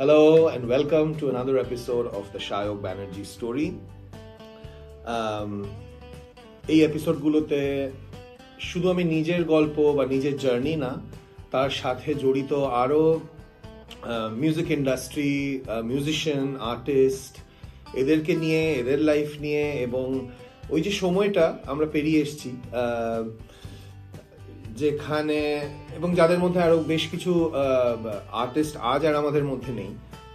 Hello and welcome to another episode of the Shayok Banerjee story. এই এপিসোডগুলোতে শুধু আমি নিজের গল্প বা নিজের জার্নি না, তার সাথে জড়িত আরও মিউজিক ইন্ডাস্ট্রি, মিউজিশিয়ান, আর্টিস্ট, এদেরকে নিয়ে, এদের লাইফ নিয়ে, এবং ওই যে সময়টা আমরা পেরিয়ে এসেছি যেখানে, এবং যাদের মধ্যে আরো বেশ কিছু আর্টিস্ট আজ আর আমাদের মধ্যে নেই,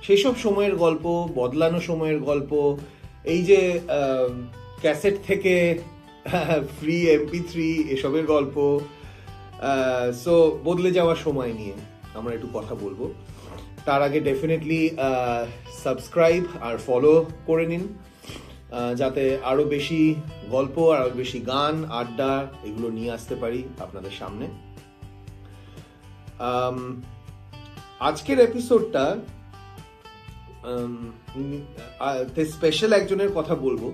সেই সব সময়ের গল্প, বদলানো সময়ের গল্প, এই যে ক্যাসেট থেকে ফ্রি MP3 এসবের গল্প, সো বদলে যাওয়ার সময় নিয়ে আমরা একটু কথা বলবো। তার আগে ডেফিনেটলি সাবস্ক্রাইব আর ফলো করে নিন, যাতে আরো বেশি গল্প, আরো বেশি গান, আড্ডা এগুলো নিয়ে আসতে পারি আপনাদের সামনে। আজকের এপিসোডটা স্পেশাল একজনের কথা বলবো,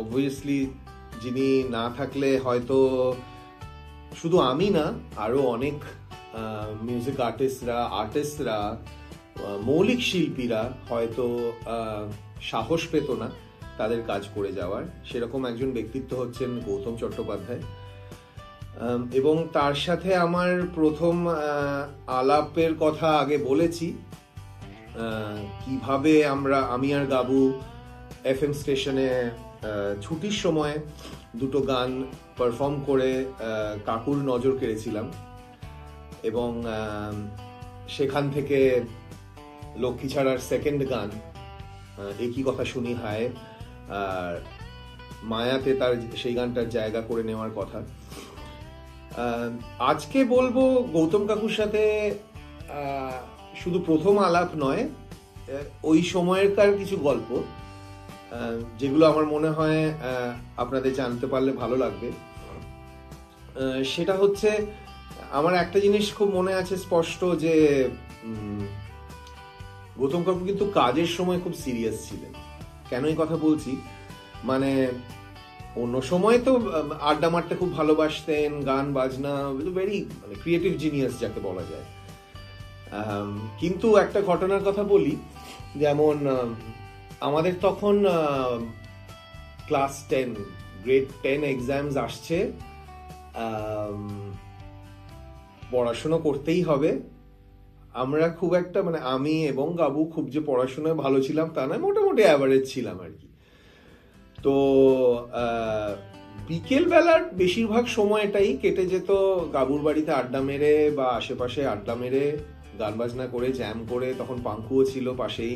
অবভিয়াসলি যিনি না থাকলে হয়তো শুধু আমি না, আরো অনেক মিউজিক আর্টিস্টরা, মৌলিক শিল্পীরা হয়তো সাহস পেত না তাদের কাজ করে যাওয়ার। সেরকম একজন ব্যক্তিত্ব হচ্ছেন গৌতম চট্টোপাধ্যায়, এবং তার সাথে আমার প্রথম আলাপের কথা আগে বলেছি, কিভাবে আমি আর গাবু FM স্টেশনে ছুটির সময় দুটো গান পারফর্ম করে কাকুর নজর কেড়েছিলাম, এবং সেখান থেকে লক্ষ্মী ছাড়ার সেকেন্ড গান একই কথা শুনি হায়, আর মায়াতে তার সেই গানটার জায়গা করে নেওয়ার কথা। আজকে বলবো গৌতম কাকুর সাথে শুধু প্রথম আলাপ নয়, ওই সময়কার কিছু গল্প যেগুলো আমার মনে হয় আপনাদের জানতে পারলে ভালো লাগবে। সেটা হচ্ছে, আমার একটা জিনিস খুব মনে আছে স্পষ্ট, যে গৌতম কাকু কিন্তু কাজের সময় খুব সিরিয়াস ছিলেন। কেন এই কথা বলছি, মানে অন্য সময় তো আড্ডা মারতে খুব ভালোবাসতেন, গান বাজনা, ভেরি ক্রিয়েটিভ জিনিয়াস যাকে বলা যায়। কিন্তু একটা ঘটনার কথা বলি, যেমন আমাদের তখন ক্লাস 10, গ্রেড 10 এক্সামস আসছে, পড়াশোনা করতেই হবে। আমরা খুব একটা, আমি এবং গাবু খুব যে পড়াশোনায় ভালো ছিলাম তা নয়, মোটামুটি অ্যাভারেজ ছিলাম আর কি। তো বিকেল বেলার বেশিরভাগ সময়টাই কেটে যেত গাবুর বাড়িতে আড্ডা মেরে, বা আশেপাশে আড্ডা মেরে, গান বাজনা করে, জ্যাম করে। তখন পাঙ্কুও ছিল পাশেই।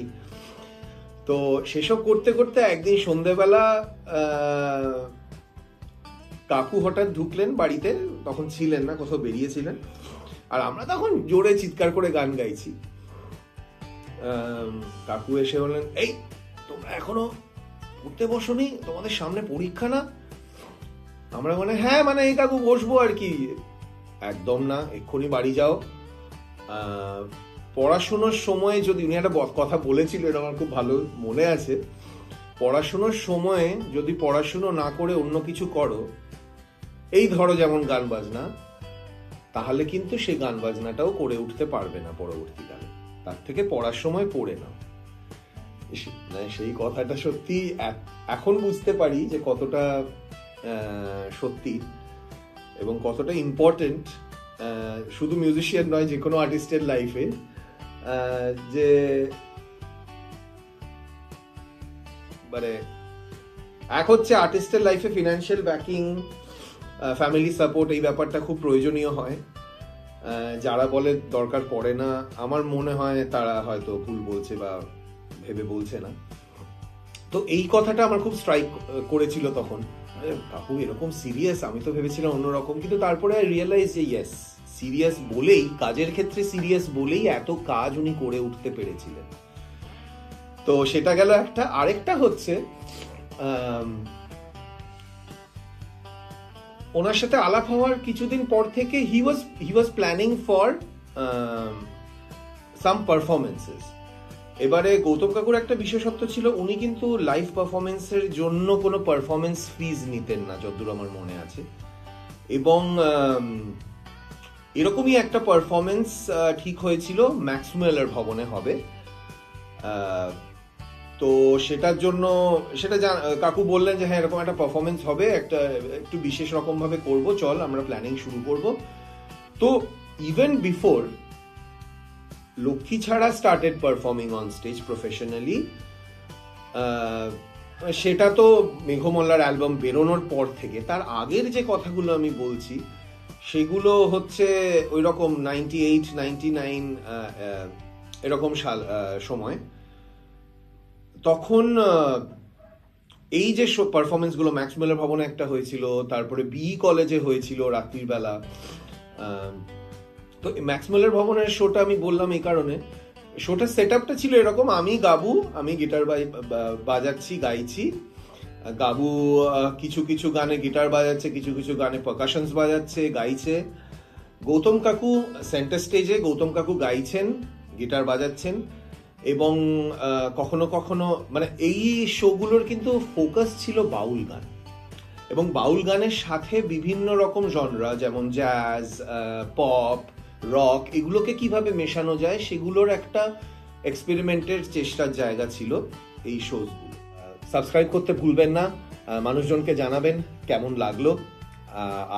তো সেসব করতে করতে একদিন সন্ধ্যেবেলা কাকু হঠাৎ ঢুকলেন বাড়িতে, তখন ছিলেন না, কোথাও বেরিয়েছিলেন, আর আমরা তখন জোরে চিৎকার করে গান গাইছি। কাকু এসে বললেন, এই তোমরা এখনো পড়তে বসোনি, তোমাদের সামনে পরীক্ষা না? আমরা হ্যাঁ, এই কাকু বসবো আর কি। একদম না, এক্ষুনি বাড়ি যাও। পড়াশোনার সময় যদি, উনি একটা কথা বলেছিলেন, আমার খুব ভালো মনে আছে, পড়াশোনার সময়ে যদি পড়াশুনো না করে অন্য কিছু করো, এই ধরো যেমন গান বাজনা, তাহলে কিন্তু সেই গান বাজনাটাও করে উঠতে পারবে না পরবর্তীকালে। তার থেকে পড়ার সময় পড়ে নাও। সেই কথাটা সত্যি এখন বুঝতে পারি যে কতটা সত্যি এবং কতটা ইম্পর্টেন্ট, শুধু মিউজিশিয়ান নয়, যে কোনো আর্টিস্টের লাইফে, যে এক হচ্ছে আর্টিস্টের লাইফে ফিনান্সিয়াল ব্যাকিং, ফ্যামিলি সাপোর্ট, এই ব্যাপারটা খুব প্রয়োজনীয় হয়। যারা বলে দরকার পড়ে না, আমার মনে হয় তারা হয়তো ভুল বলছে বা ভেবে বলছে না। তো এই কথাটা আমার খুব স্ট্রাইক করেছিল তখন। কাকু এরকম সিরিয়াস, আমি তো ভেবেছিলাম অন্যরকম। কিন্তু তারপরে রিয়েলাইজ যে ইয়েস, সিরিয়াস বলেই, কাজের ক্ষেত্রে সিরিয়াস বলেই এত কাজ উনি করে উঠতে পেরেছিলেন। তো সেটা গেল একটা। আরেকটা হচ্ছে, ওনার সাথে আলাপ হওয়ার কিছুদিন পর থেকে হি ওয়াজ প্ল্যানিং ফর সাম পারফরমেন্সেস। এবারে গৌতম কাকুর একটা বিশেষত্ব ছিল, উনি কিন্তু লাইভ পারফরমেন্সের জন্য কোনো পারফরমেন্স ফিজ নিতেন না, যতদূর আমার মনে আছে। এবং এরকমই একটা পারফরমেন্স ঠিক হয়েছিল ম্যাক্সমুয়েলের ভবনে হবে, তো সেটার জন্য কাকু বললেন যে হ্যাঁ এরকম একটা পারফরমেন্স হবে, একটু বিশেষ রকম ভাবে করবো, চল আমরা প্ল্যানিং শুরু করব। তো ইভেন বিফোর লক্ষ্মী ছাড়া started performing on stage professionally, সেটা তো মেঘমল্লার অ্যালবাম বেরোনোর পর থেকে। তার আগের যে কথাগুলো আমি বলছি সেগুলো হচ্ছে ওই রকম 98, 99 এরকম সময়। তখন এই যে পারফরমেন্স গুলো ম্যাক্স মুলার ভবনে একটা হয়েছিল, তারপরে কলেজে হয়েছিল রাত্রির বেলা। তো ম্যাক্স মুলার ভবনের শোটা আমি বললাম এই কারণে, শোটার সেট আপটা ছিল এরকম, আমি গিটার বাজাচ্ছি, গাইছি, গাবু কিছু কিছু গানে গিটার বাজাচ্ছে, কিছু কিছু গানে পারকাশনস বাজাচ্ছে, গাইছে। গৌতম কাকু সেন্টার স্টেজে, গৌতম কাকু গাইছেন, গিটার বাজাচ্ছেন, এবং কখনো কখনো মানে এই শোগুলোর কিন্তু ফোকাস ছিল বাউল গান, এবং বাউল গানের সাথে বিভিন্ন রকম জনরা যেমন জ্যাজ, পপ, রক, এগুলোকে কিভাবে মেশানো যায় সেগুলোর একটা এক্সপেরিমেন্টের চেষ্টার জায়গা ছিল এই শোগুলো। সাবস্ক্রাইব করতে ভুলবেন না, মানুষজনকে জানাবেন কেমন লাগলো,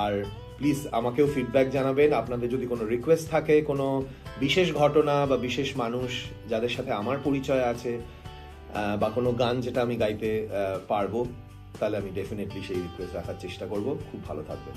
আর প্লিজ আমাকেও ফিডব্যাক জানাবেন। আপনাদের যদি কোনো রিকোয়েস্ট থাকে, কোনো বিশেষ ঘটনা বা বিশেষ মানুষ যাদের সাথে আমার পরিচয় আছে, বা কোনো গান যেটা আমি গাইতে পারবো, তাহলে আমি ডেফিনেটলি সেই রিকোয়েস্ট রাখার চেষ্টা করব। খুব ভালো থাকবেন।